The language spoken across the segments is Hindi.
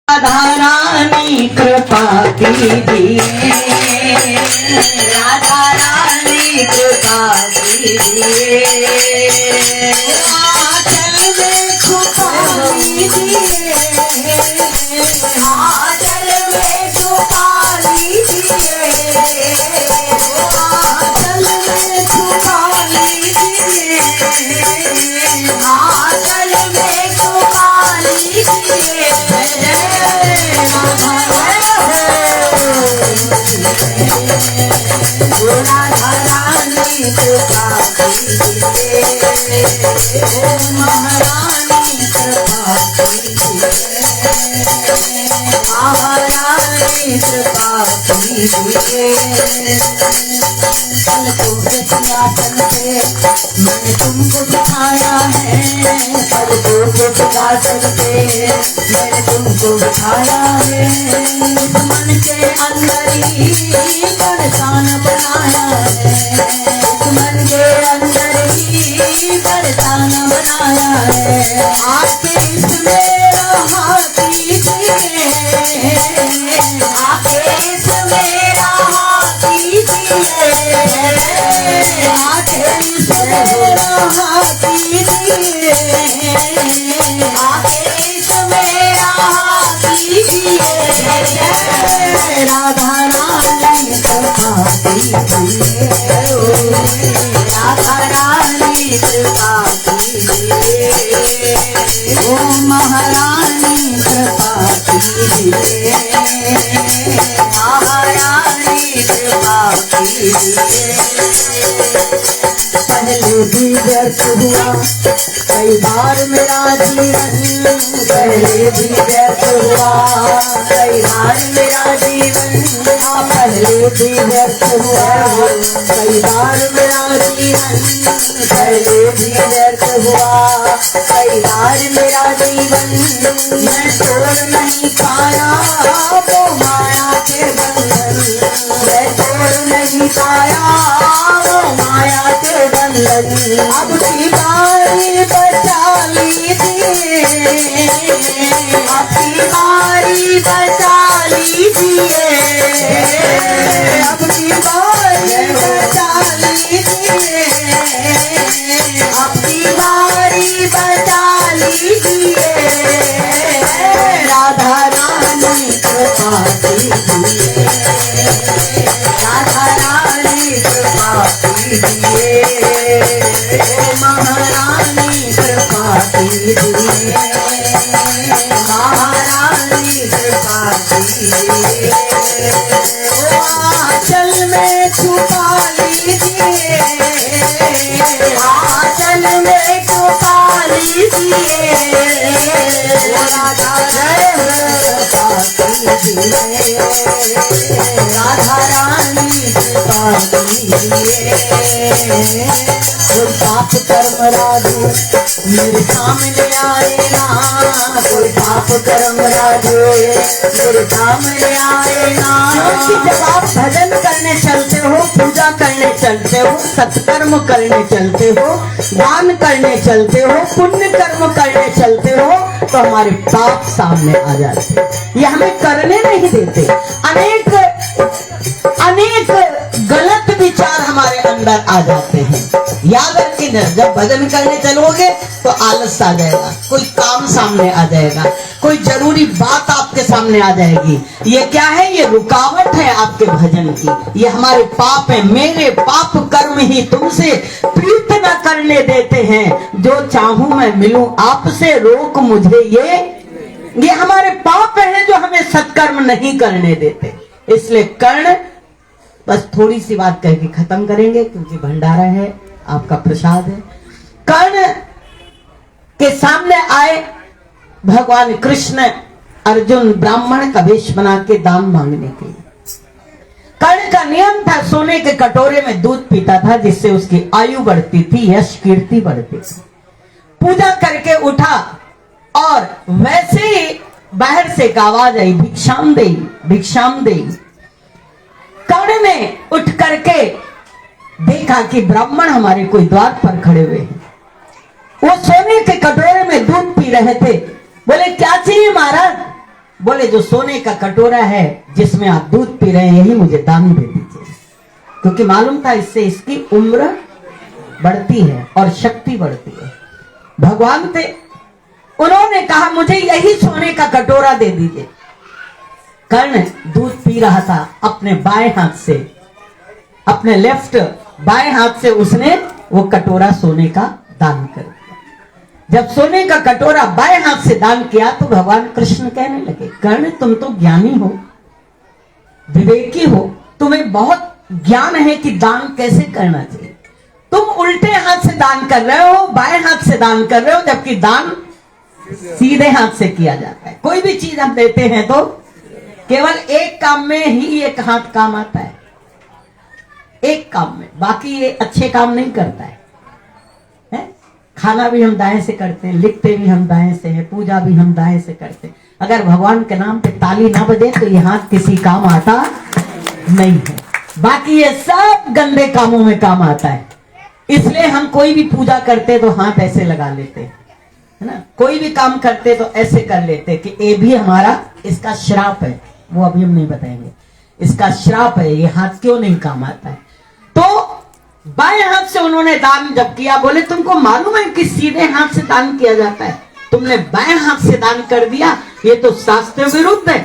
राधा रानी कृपा कीजिए, राधा रानी कृपा कीजिए, आंचल में छुपा लीजिए, आंचल में छुपा लीजिए, आंचल में छुपा लीजिए, आंचल में छुपा लीजिए। राधा रानी कृपा कीजिए, ओ महारानी कृपा कीजिए, महारानी कृपा कीजिए। कल को सिंहासन पे मैंने तुमको बिठाया है, कल को सिंहासन पे मैंने तुमको बिठाया है, मन के अंदर ही परेशान बनाया है, मन के अंदर ही परेशान बनाया है, आके इसमें रहा कीजिए, आके इसमें रहा कीजिए, आके इसमें रहा कीजिए, आके इसमें रहा कीजिए। राधा रानी कृपा कीजिए, राधा रानी कृपा कीजिए, ओ महारानी कृपा कीजिए, महारानी कृपा कीजिए। पहले भी व्यर्थ हुआ कई बार मेरा जीवन, पहले भी व्यर्थ हुआ कई बार मेरा जीवन, पहले भी व्यर्थ हुआ कई बार मेरा जीवन, पहले भी व्यर्थ हुआ कई बार मेरा जीवन, मैं तोड़ नहीं पाया वो माया के बंधन, मैं तोड़ नहीं पाया वो माया के बंधन, अब की बारी बचा लीजिए, अब की बारी बचा लीजिए, अब की बारी बचा लीजिए, अब की बारी बचा लीजिए। राधा रानी कृपा कीजिए, राधा रानी कृपा कीजिए, ओ महारानी कृपा कीजिए, महारानी कृपा कीजिए, आंचल में छुपा लीजिए, आंचल में छुपा लीजिए, राधा कृपा कीजिए, राधा रानी कृपा कीजिए। कोई पाप कर्म राजू मेरे सामने आए ना, कोई पाप कर्म राजू मेरे सामने आए ना, जब आप भजन करने चलते हो, पूजा करने चलते हो, सत्कर्म करने चलते हो, दान करने चलते हो, पुण्य कर्म करने चलते हो, तो हमारे पाप सामने आ जाते हैं, ये हमें करने नहीं देते। अनेक अनेक गलत विचार हमारे अंदर आ जाते हैं। याद रखिए, जब भजन करने चलोगे तो आलस आ जाएगा, कोई काम सामने आ जाएगा, कोई जरूरी बात आपके सामने आ जाएगी। ये क्या है? ये रुकावट है आपके भजन की, ये हमारे पाप है। मेरे पाप कर्म ही तुमसे प्रीत न करने देते हैं, जो चाहूं मैं मिलूं आपसे, रोक मुझे ये हमारे पाप है जो हमें सत्कर्म नहीं करने देते। इसलिए कर्ण, बस थोड़ी सी बात कह के खत्म करेंगे क्योंकि भंडारा है, आपका प्रसाद है। कर्ण के सामने आए भगवान कृष्ण, अर्जुन ब्राह्मण का वेश बना के दान मांगने के लिए। कर्ण का नियम था, सोने के कटोरे में दूध पीता था, जिससे उसकी आयु बढ़ती थी, यश कीर्ति बढ़ती थी। पूजा करके उठा और वैसे ही बाहर से एक आवाज आई, भिक्षाम दे, भिक्षाम दे। कर्ण ने उठ करके देखा कि ब्राह्मण हमारे कोई द्वार पर खड़े हुए हैं। वो सोने के कटोरे में दूध पी रहे थे। बोले क्या चाहिए महाराज? बोले जो सोने का कटोरा है जिसमें आप दूध पी रहे हैं यही मुझे दान दे दीजिए, क्योंकि मालूम था इससे इसकी उम्र बढ़ती है और शक्ति बढ़ती है। भगवान थे, उन्होंने कहा मुझे यही सोने का कटोरा दे दीजिए। कर्ण दूध पी रहा था अपने बाएं हाथ से, अपने लेफ्ट बाएं हाथ से उसने वो कटोरा सोने का दान कर दिया। जब सोने का कटोरा बाएं हाथ से दान किया तो भगवान कृष्ण कहने लगे, कर्ण तुम तो ज्ञानी हो, विवेकी हो, तुम्हें बहुत ज्ञान है कि दान कैसे करना चाहिए। तुम उल्टे हाथ से दान कर रहे हो, बाएं हाथ से दान कर रहे हो, जबकि दान सीधे हाथ से किया जाता है। कोई भी चीज हम देते हैं तो केवल एक काम में ही एक हाथ काम आता है, एक काम में, बाकी ये अच्छे काम नहीं करता है। खाना भी हम दाएं से करते हैं, लिखते भी हम दाएं से हैं, पूजा भी हम दाएं से करते हैं। अगर भगवान के नाम पे ताली ना बजे तो ये हाथ किसी काम आता नहीं है, बाकी ये सब गंदे कामों में काम आता है। इसलिए हम कोई भी पूजा करते तो हाथ ऐसे लगा लेते हैं, है ना, कोई भी काम करते तो ऐसे कर लेते कि ये भी हमारा, इसका श्राप है, वो अभी हम नहीं बताएंगे, इसका श्राप है, ये हाथ क्यों नहीं काम आता है। तो बाएं हाथ से उन्होंने दान जब किया, बोले तुमको मालूम है कि सीधे हाथ से दान किया जाता है, तुमने बाएं हाथ से दान कर दिया, ये तो शास्त्र विरुद्ध है,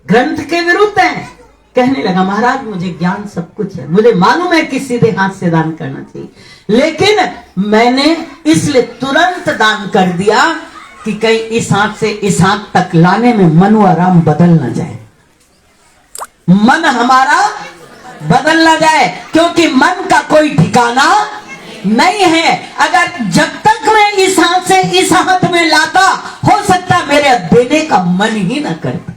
ग्रंथ के विरुद्ध है। कहने लगा महाराज मुझे ज्ञान सब कुछ है, मुझे मालूम है कि सीधे हाथ से दान करना चाहिए, लेकिन मैंने इसलिए तुरंत दान कर दिया कि कहीं इस हाथ से इस हाथ तक लाने में मन व आराम बदल ना जाए, मन हमारा बदल ना जाए, क्योंकि मन का कोई ठिकाना नहीं है। अगर जब तक मैं इस हाथ से इस हाथ में लाता, हो सकता मेरे देने का मन ही ना करता।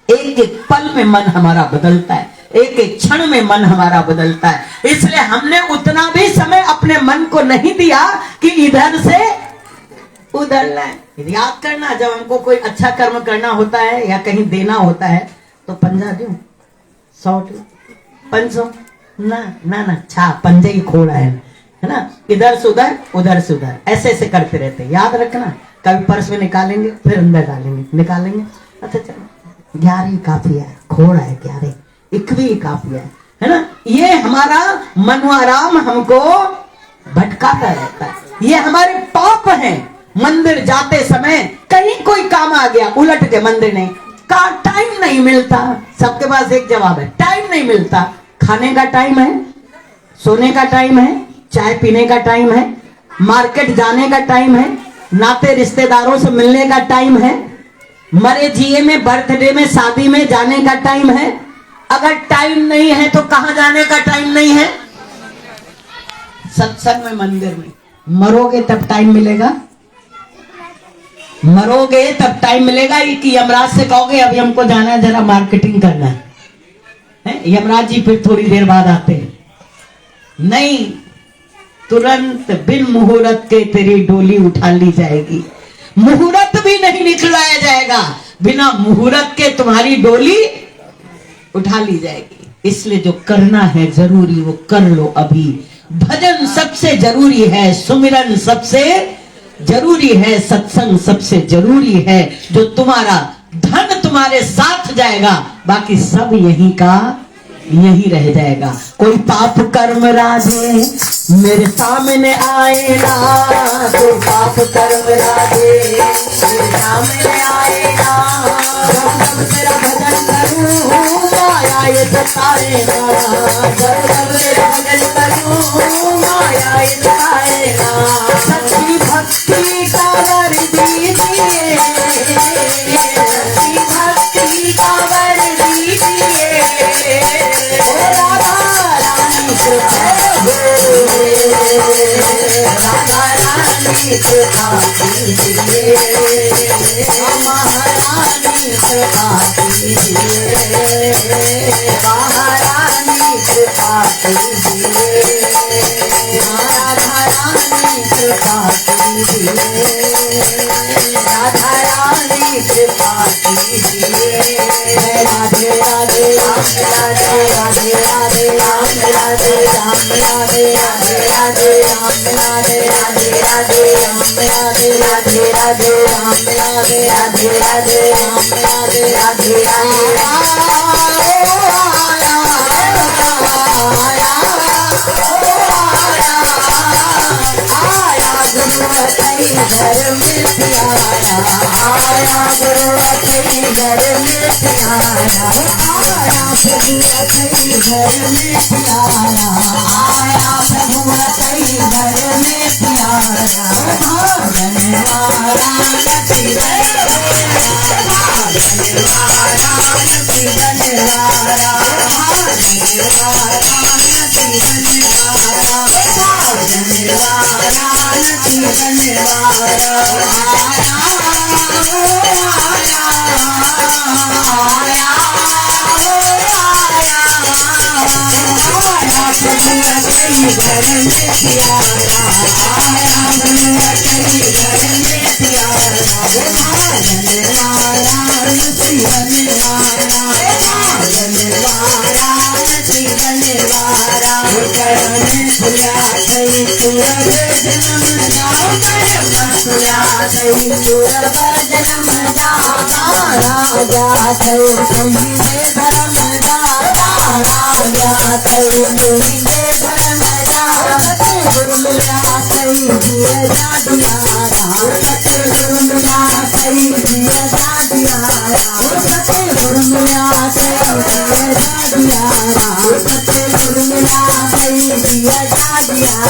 एक एक पल में मन हमारा बदलता है, एक एक क्षण में मन हमारा बदलता है। इसलिए हमने उतना भी समय अपने मन को नहीं दिया कि इधर से उधर लाए। याद करना, जब हमको कोई अच्छा कर्म करना होता है या कहीं देना होता है तो 50 दूं, 100 दूं, 500 ना ना ना, छा पंजे ही खोड़ा है ना, इधर से उधर ऐसे ऐसे करते रहते। याद रखना, कभी पर्स में निकालेंगे फिर अंदर डालेंगे, निकालेंगे, अच्छा चलो 11 काफी है, खोड़ा है 11, 21 काफी है ना। ये हमारा मनोआराम हमको भटकाता रहता है, ये हमारे पाप हैं। मंदिर जाते समय कहीं कोई काम आ गया, उलट के मंदिर नहीं का, टाइम नहीं मिलता। सबके पास एक जवाब है, टाइम नहीं मिलता। खाने का टाइम है, सोने का टाइम है, चाय पीने का टाइम है, मार्केट जाने का टाइम है, नाते रिश्तेदारों से मिलने का टाइम है, मरे जिए में, बर्थडे में, शादी में जाने का टाइम है। अगर टाइम नहीं है तो कहां जाने का टाइम नहीं है? सत्संग में, मंदिर में। मरोगे तब टाइम मिलेगा, मरोगे तब टाइम मिलेगा कि यमराज से कहोगे अभी हमको जाना है, जरा मार्केटिंग करना है, यमराज जी फिर थोड़ी देर बाद आते हैं? नहीं, तुरंत बिन मुहूर्त के तेरी डोली उठा ली जाएगी। मुहूर्त भी नहीं निकलाया जाएगा, बिना मुहूर्त के तुम्हारी डोली उठा ली जाएगी। इसलिए जो करना है जरूरी वो कर लो अभी। भजन सबसे जरूरी है, सुमिरन सबसे जरूरी है, सत्संग सबसे जरूरी है। जो तुम्हारा धन तुम्हारे साथ जाएगा, बाकी सब यहीं का यही रह जाएगा। कोई पाप कर्म राधे मेरे सामने आए ना, कोई पाप कर्म राधे मेरे सामने आए ना, जब जब तेरा भजन करूं माया ये सताए ना, जब जब तेरा भजन करूं माया ये सताए ना। सच्ची भक्ति का वर दीजिए, सच्ची भक्ति का वर दीजिए, राधा रानी कृपा कीजिए, महारानी कृपा कीजिए, महारानी कृपा कीजिए, राधा रानी कृपा कीजिए, राधा रानी कृपा कीजिए। राधे राधे राधे राधे राधे राम राधे राम राधे राधे राधे राम राधे राधे राधे राम राधे राधे राधे राम राधे राधे राधे घर में प्यारा आया गुरु अथई घर में प्यारा आया प्रभु अथई घर में प्यारा आया प्रभु अथई घर में प्यारा धन्यवाद नथी राजा थई तुझे धर्म दाता राजा थई तुझे धर्म दाता गुरुमिला थई दिया जादियारा गुरुमिला थई दिया जादियारा गुरुमिला थई दिया जादियारा गुरुमिला थई दिया जादियारा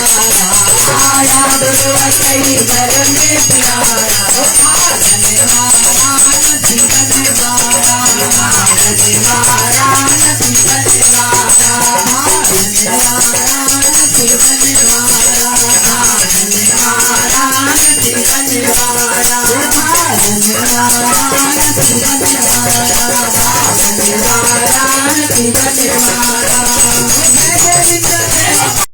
आया गुरु अथई घर में प्यारा